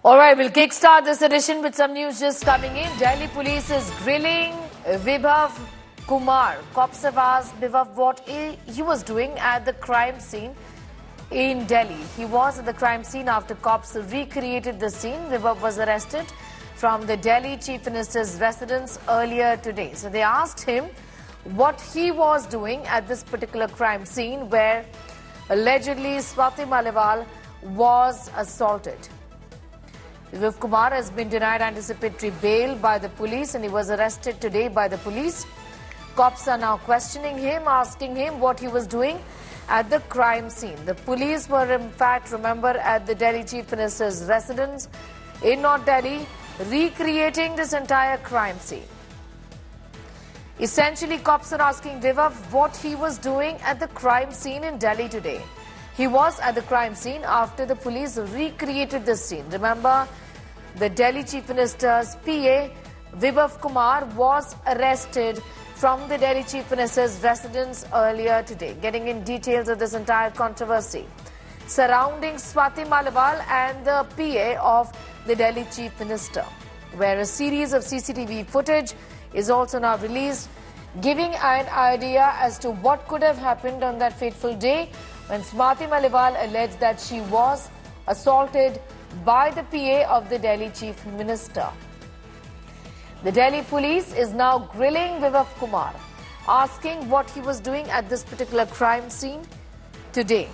All right, we'll kickstart this edition with some news just coming in. Delhi police is grilling Vibhav Kumar. Cops have asked Vibhav what he was doing at the crime scene in Delhi. He was at the crime scene after cops recreated the scene. Vibhav was arrested from the Delhi Chief Minister's residence earlier today. So they asked him what he was doing at this particular crime scene where allegedly Swati Maliwal was assaulted. Vibhav Kumar has been denied anticipatory bail by the police and he was arrested today by the police. Cops are now questioning him, asking him what he was doing at the crime scene. The police were in fact, remember, at the Delhi Chief Minister's residence in North Delhi, recreating this entire crime scene. Essentially, cops are asking Vibhav what he was doing at the crime scene in Delhi today. He was at the crime scene after the police recreated this scene. Remember, the Delhi Chief Minister's PA, Vibhav Kumar, was arrested from the Delhi Chief Minister's residence earlier today. Getting in details of this entire controversy surrounding Swati Maliwal and the PA of the Delhi Chief Minister, where a series of CCTV footage is also now released, giving an idea as to what could have happened on that fateful day when Swati Maliwal alleged that she was assaulted by the PA of the Delhi Chief Minister. The Delhi police is now grilling Vibhav Kumar, asking what he was doing at this particular crime scene today.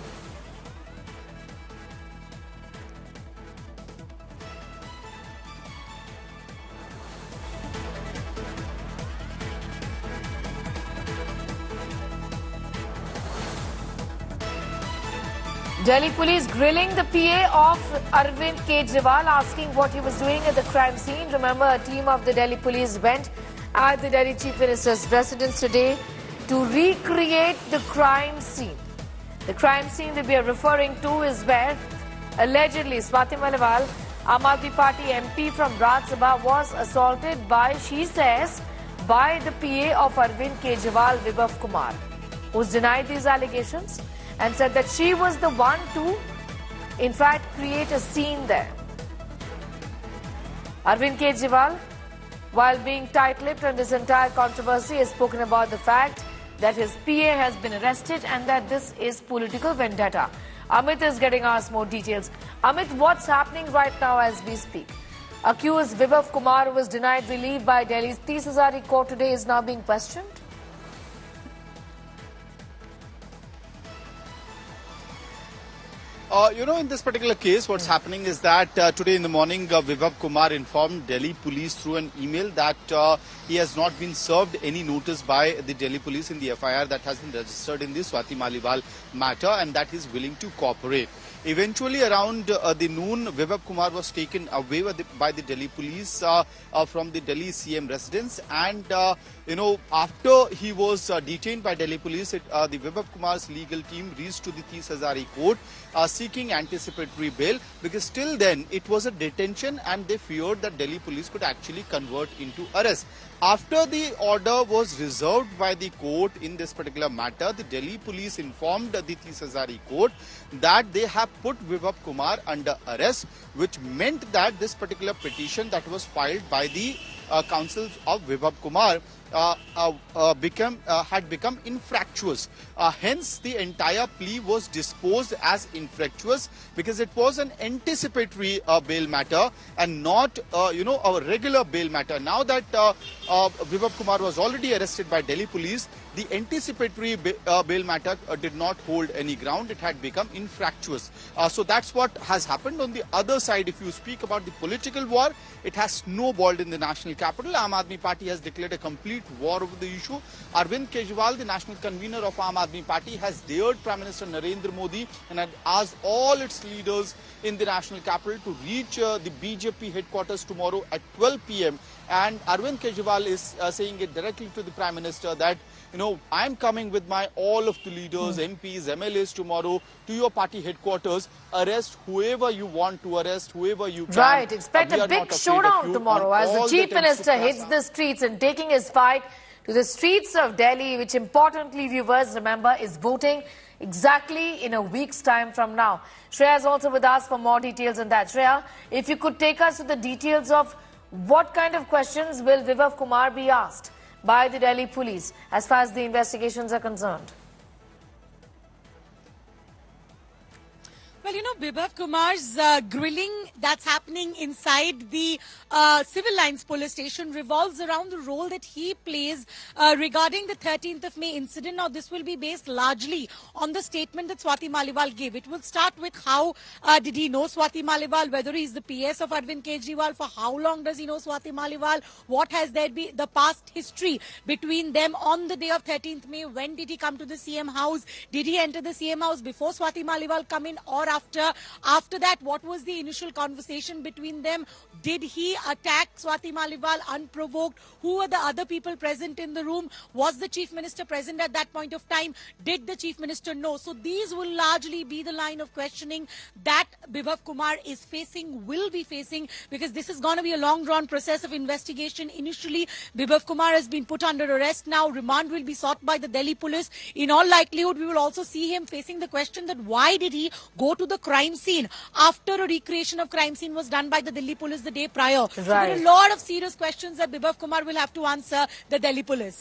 Delhi police grilling the PA of Arvind Kejriwal, asking what he was doing at the crime scene. Remember, a team of the Delhi police went at the Delhi Chief Minister's residence today to recreate the crime scene. The crime scene that we are referring to is where allegedly Swati Maliwal, Aam Aadmi Party MP from Raj Sabha, was assaulted by, she says, by the PA of Arvind Kejriwal, Vibhav Kumar, who's denied these allegations and said that she was the one to, in fact, create a scene there. Arvind Kejriwal, while being tight-lipped on this entire controversy, has spoken about the fact that his PA has been arrested and that this is political vendetta. Amit is getting us more details. Amit, what's happening right now as we speak? Accused Vibhav Kumar, who was denied relief by Delhi's 30 Hazari court today, is now being questioned. In this particular case, what's happening is that today in the morning, Vibhav Kumar informed Delhi police through an email that he has not been served any notice by the Delhi police in the FIR that has been registered in the Swati Maliwal matter and that he is willing to cooperate. Eventually, around the noon, Vibhav Kumar was taken away by the Delhi police from the Delhi CM residence. And, after he was detained by Delhi police, the Vibhav Kumar's legal team reached to the 30 Hazari court seeking anticipatory bail, because till then it was a detention and they feared that Delhi police could actually convert into arrest. After the order was reserved by the court in this particular matter, the Delhi police informed the 30 Hazari court that they have put Vibhav Kumar under arrest, which meant that this particular petition that was filed by the counsel of Vibhav Kumar had become infractuous. Hence, the entire plea was disposed as infractuous because it was an anticipatory bail matter and not, a regular bail matter. Now that Vibhav Kumar was already arrested by Delhi police, the anticipatory bail matter did not hold any ground. It had become infractuous. So that's what has happened. On the other side, if you speak about the political war, it has snowballed in the national capital. Aam Aadmi Party has declared a complete war over the issue. Arvind Kejriwal, the national convener of Aam Aadmi Party, has dared Prime Minister Narendra Modi and had asked all its leaders in the national capital to reach the BJP headquarters tomorrow at 12 p.m. And Arvind Kejriwal is saying it directly to the Prime Minister that, I'm coming with all of the leaders, MPs, MLAs tomorrow to your party headquarters. Arrest whoever you want to arrest, whoever you can. Right, expect a big showdown tomorrow as the Chief Minister hits the streets and taking his fight to the streets of Delhi, which importantly, viewers remember, is voting exactly in a week's time from now. Shreya is also with us for more details on that. Shreya, if you could take us to the details of what kind of questions will Vibhav Kumar be asked by the Delhi police as far as the investigations are concerned? Well, you know, Vibhav Kumar's grilling that's happening inside the Civil Lines police station revolves around the role that he plays regarding the 13th of May incident. Now, this will be based largely on the statement that Swati Maliwal gave. It will start with how did he know Swati Maliwal, whether he is the PS of Arvind Kejriwal, for how long does he know Swati Maliwal, what has there been the past history between them on the day of 13th May, when did he come to the CM house, did he enter the CM house before Swati Maliwal come in or after that, what was the initial conversation between them? Did he attack Swati Maliwal unprovoked? Who were the other people present in the room? Was the Chief Minister present at that point of time? Did the Chief Minister know? So these will largely be the line of questioning that Vibhav Kumar is facing, will be facing, because this is going to be a long-drawn process of investigation. Initially, Vibhav Kumar has been put under arrest. Now, remand will be sought by the Delhi police. In all likelihood, we will also see him facing the question that why did he go to the crime scene after a recreation of crime scene was done by the Delhi police the day prior. Right. So there are a lot of serious questions that Vibhav Kumar will have to answer the Delhi police.